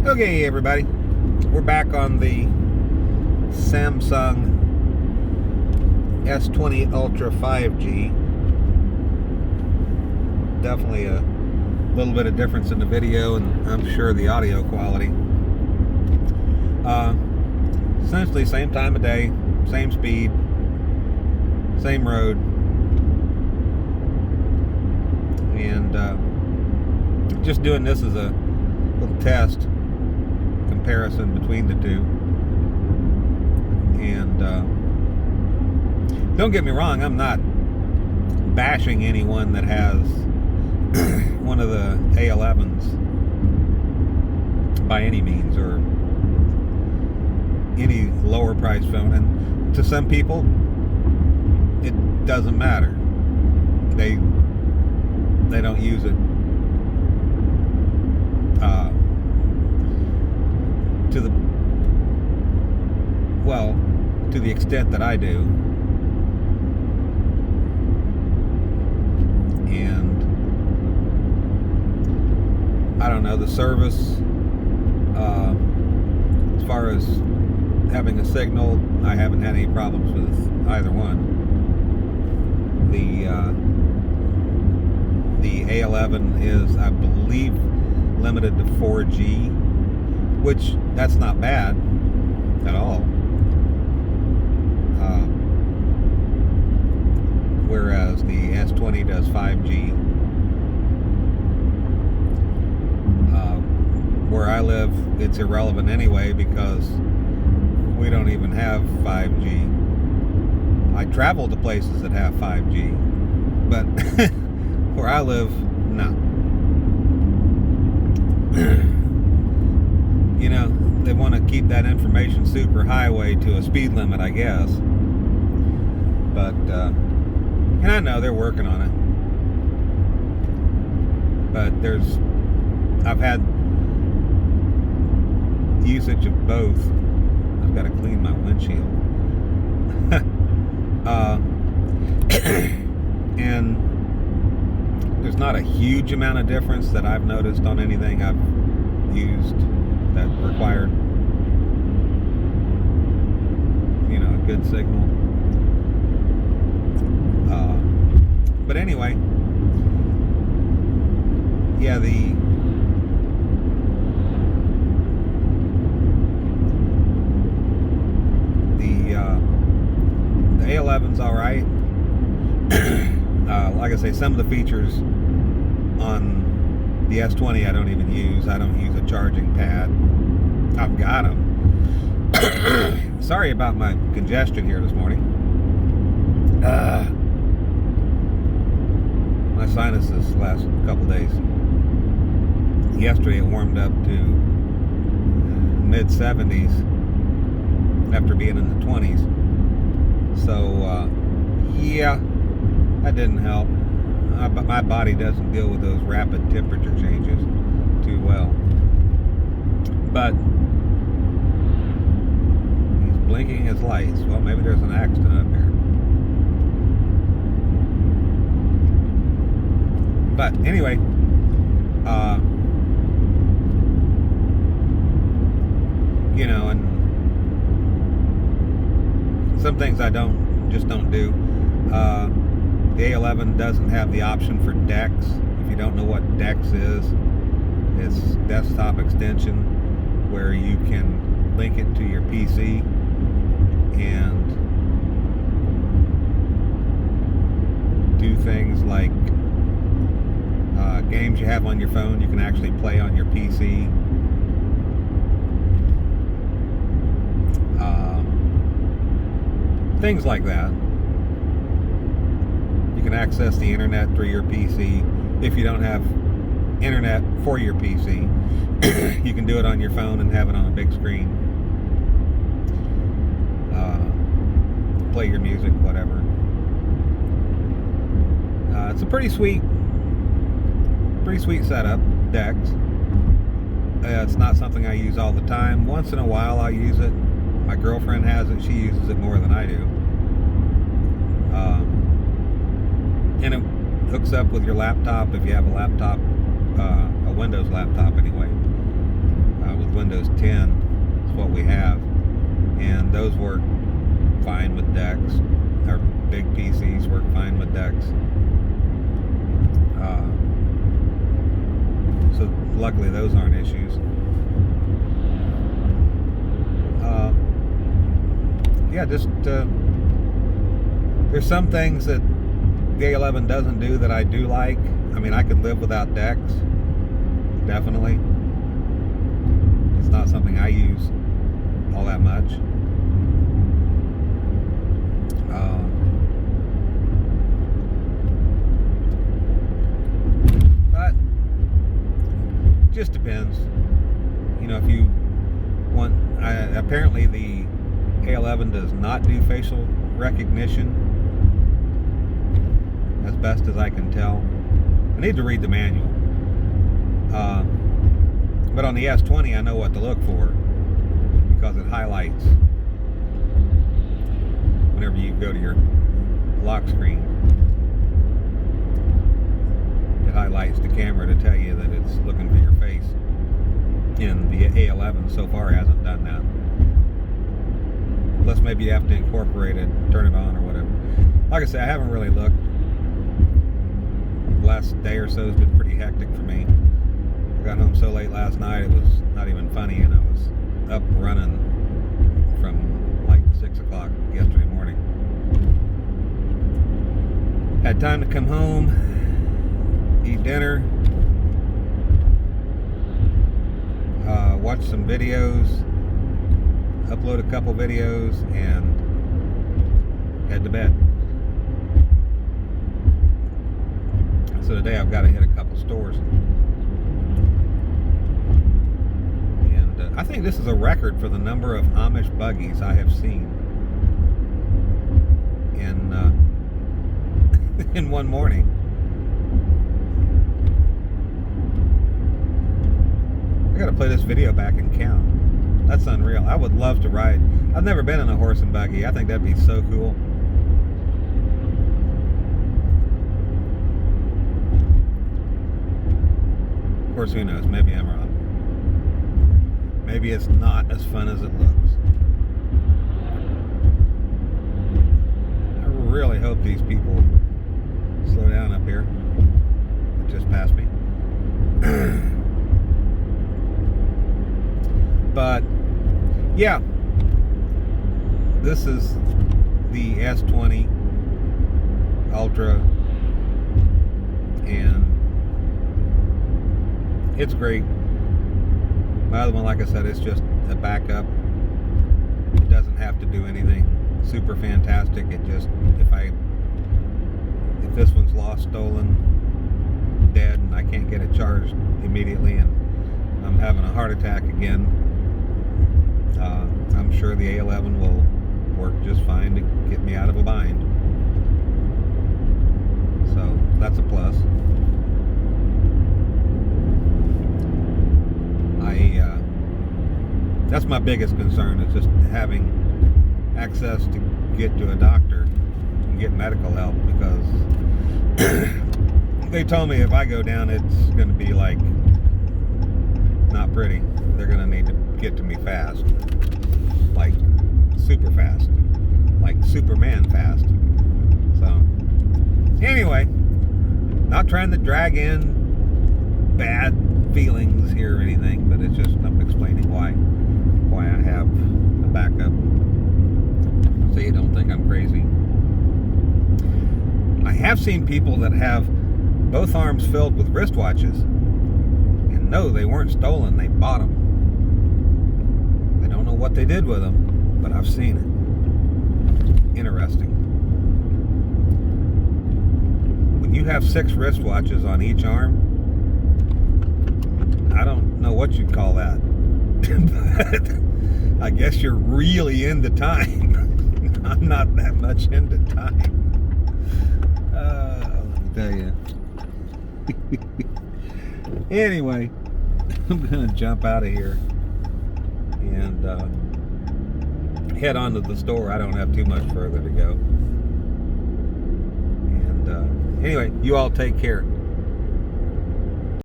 Okay, everybody, we're back on the Samsung S20 Ultra 5G. Definitely a little bit of difference in the video, and I'm sure the audio quality. Essentially same time of day, same speed, same road, and just doing this as a little test comparison between the two. And don't get me wrong, I'm not bashing anyone that has one of the A11s by any means, or any lower price phone. And to some people it doesn't matter, they don't use it to the extent that I do. And I don't know, the service, as far as having a signal, I haven't had any problems with either one. The A11 is, I believe, limited to 4G, which that's not bad at all. Whereas the S20 does 5G. Where I live, it's irrelevant anyway because we don't even have 5G. I travel to places that have 5G, but where I live, no. You know, they want to keep that information super highway to a speed limit, I guess. But, and I know they're working on it. But I've had usage of both. I've got to clean my windshield. And there's not a huge amount of difference that I've noticed on anything I've used that required, you know, a good signal. But anyway, yeah, the A11's all right. Like I say, some of the features on the S20 I don't even use. I don't use a charging pad. I've got them. Sorry about my congestion here this morning. My sinuses last couple days. Yesterday it warmed up to mid-70s after being in the 20s. So yeah, that didn't help. My body doesn't deal with those rapid temperature changes too well. But he's blinking his lights. Well, maybe there's an accident up here. But anyway, you know, and some things I just don't do. The A11 doesn't have the option for DeX. If you don't know what DeX is, it's desktop extension where you can link it to your PC and do things like games you have on your phone you can actually play on your PC. Things like that. You can access the internet through your PC. If you don't have internet for your PC, you can do it on your phone and have it on a big screen. Play your music, whatever. It's a pretty sweet setup, DeX. It's not something I use all the time. Once in a while I'll use it. My girlfriend has it. She uses it more than I do. And it hooks up with your laptop if you have a laptop, a Windows laptop anyway, with Windows 10 is what we have, and those work fine with decks. Our big PCs work fine with decks. So luckily those aren't issues. Yeah, just there's some things that the A11 doesn't do that I do like. I mean, I could live without decks, definitely. It's not something I use all that much. But it just depends. You know, if you want, apparently the A11 does not do facial recognition, as best as I can tell. I need to read the manual. But on the S20, I know what to look for because it highlights whenever you go to your lock screen. It highlights the camera to tell you that it's looking for your face. And the A11 so far hasn't done that. Plus maybe you have to incorporate it, turn it on or whatever. Like I said, I haven't really looked. The last day or so has been pretty hectic for me. I got home so late last night it was not even funny, and I was up running from like 6 o'clock yesterday morning. Had time to come home, eat dinner, watch some videos, upload a couple videos, and head to bed. So today I've got to hit a couple stores. And I think this is a record for the number of Amish buggies I have seen in one morning. I gotta play this video back and count. That's unreal. I would love to ride. I've never been in a horse and buggy. I think that'd be so cool. Of course, who knows? Maybe I'm wrong. Maybe it's not as fun as it looks. I really hope these people slow down up here. It just passed me. But yeah, this is the S20 Ultra, and it's great. My other one, like I said, it's just a backup. It doesn't have to do anything super fantastic. It just, if this one's lost, stolen, dead, and I can't get it charged immediately, and I'm having a heart attack again, I'm sure the A11 will work just fine to get me out of a bind. So that's a plus. That's my biggest concern, is just having access to get to a doctor and get medical help, because they told me if I go down, it's going to be like not pretty. They're going to need to get to me fast, like super fast, like Superman fast. So anyway, not trying to drag in bad feelings here or anything, but it's just, I'm explaining why I have a backup, so you don't think I'm crazy. I have seen people that have both arms filled with wristwatches, and no, they weren't stolen, they bought them. I don't know what they did with them, but I've seen it. Interesting. When you have 6 wristwatches on each arm, I don't know what you'd call that, but I guess you're really into time. I'm not that much into time. Let me tell you. Anyway, I'm gonna jump out of here and head on to the store. I don't have too much further to go. And anyway, you all take care.